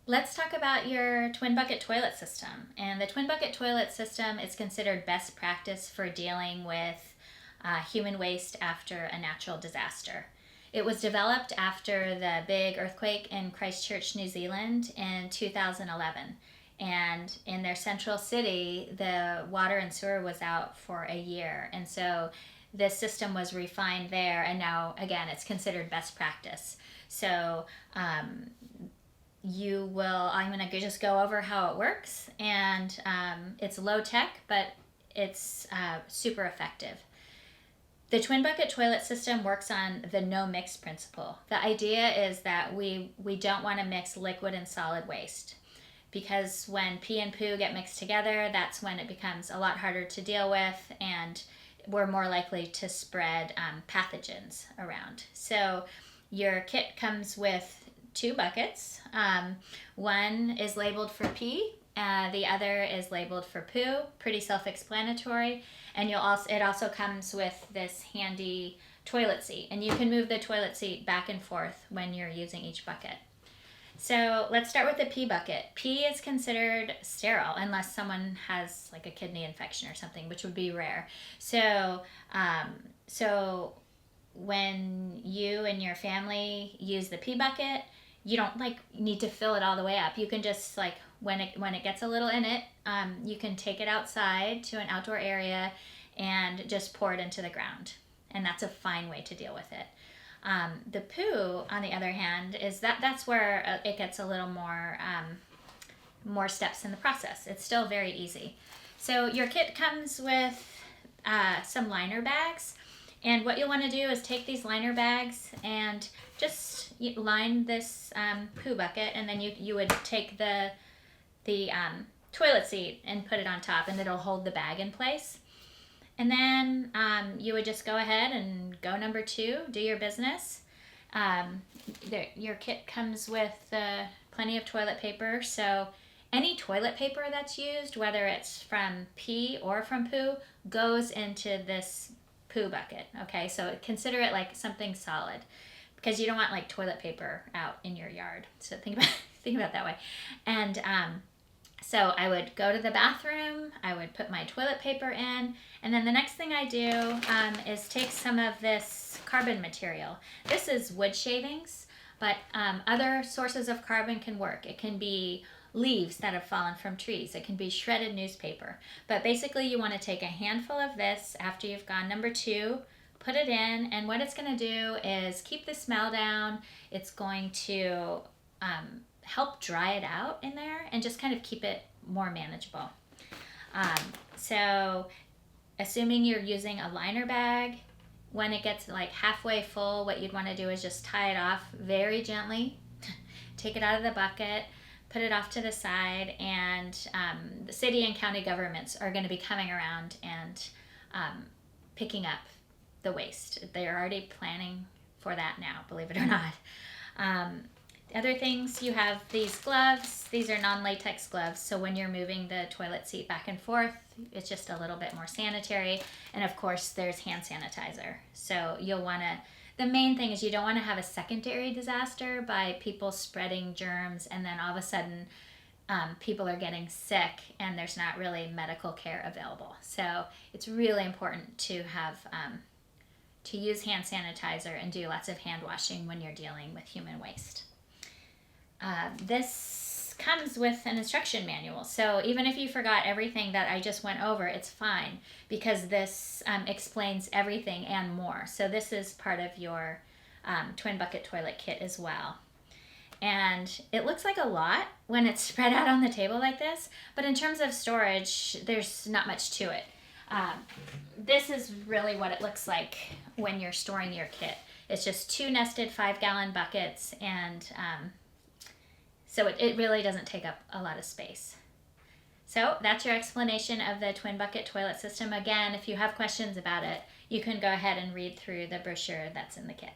Let's talk about your twin bucket toilet system. And the twin bucket toilet system is considered best practice for dealing with human waste after a natural disaster. It was developed after the big earthquake in Christchurch, New Zealand in 2011. And in their central city, the water and sewer was out for a year. And so this system was refined there, and now, again, it's considered best practice. So, I'm going to just go over how it works, and it's low tech, but it's super effective. The twin bucket toilet system works on the no mix principle. The idea is that we don't want to mix liquid and solid waste, because when pee and poo get mixed together, that's when it becomes a lot harder to deal with, and we're more likely to spread pathogens around. So your kit comes with two buckets. One is labeled for pee, the other is labeled for poo. Pretty self-explanatory. And it also comes with this handy toilet seat, and you can move the toilet seat back and forth when you're using each bucket. So let's start with the pee bucket. Pee is considered sterile unless someone has like a kidney infection or something, which would be rare. So when you and your family use the pee bucket, you don't need to fill it all the way up. You can just when it gets a little in it, you can take it outside to an outdoor area and just pour it into the ground, and that's a fine way to deal with it. The poo, on the other hand, is that's where it gets a little more steps in the process. It's still very easy. So your kit comes with some liner bags, and what you'll want to do is take these liner bags and just line this poo bucket, and then you would take the toilet seat and put it on top, and it'll hold the bag in place. And then you would just go ahead and go number 2, do your business. Your kit comes with plenty of toilet paper, so any toilet paper that's used, whether it's from pee or from poo, goes into this poo bucket. Okay, so consider it like something solid, because you don't want toilet paper out in your yard. So think about it that way. And so I would go to the bathroom, I would put my toilet paper in, and then the next thing I do is take some of this carbon material. This is wood shavings, but other sources of carbon can work. It can be leaves that have fallen from trees. It can be shredded newspaper. But basically you want to take a handful of this after you've gone number 2, put it in, and what it's going to do is keep the smell down. It's going to help dry it out in there and just kind of keep it more manageable. So assuming you're using a liner bag, when it gets halfway full, what you'd want to do is just tie it off very gently, take it out of the bucket, put it off to the side, and the city and county governments are going to be coming around and picking up the waste. They're already planning for that now, believe it or not. Other things, you have these gloves. These are non-latex gloves, so when you're moving the toilet seat back and forth, it's just a little bit more sanitary. And of course, there's hand sanitizer. So the main thing is you don't want to have a secondary disaster by people spreading germs, and then all of a sudden people are getting sick and there's not really medical care available. So it's really important to have to use hand sanitizer and do lots of hand washing when you're dealing with human waste. This comes with an instruction manual, so even if you forgot everything that I just went over, it's fine, because this explains everything and more. So this is part of your twin bucket toilet kit as well. And it looks like a lot when it's spread out on the table like this, but in terms of storage, there's not much to it. This is really what it looks like when you're storing your kit. It's just 2 nested 5-gallon buckets, and so it really doesn't take up a lot of space. So that's your explanation of the twin bucket toilet system. Again, if you have questions about it, you can go ahead and read through the brochure that's in the kit.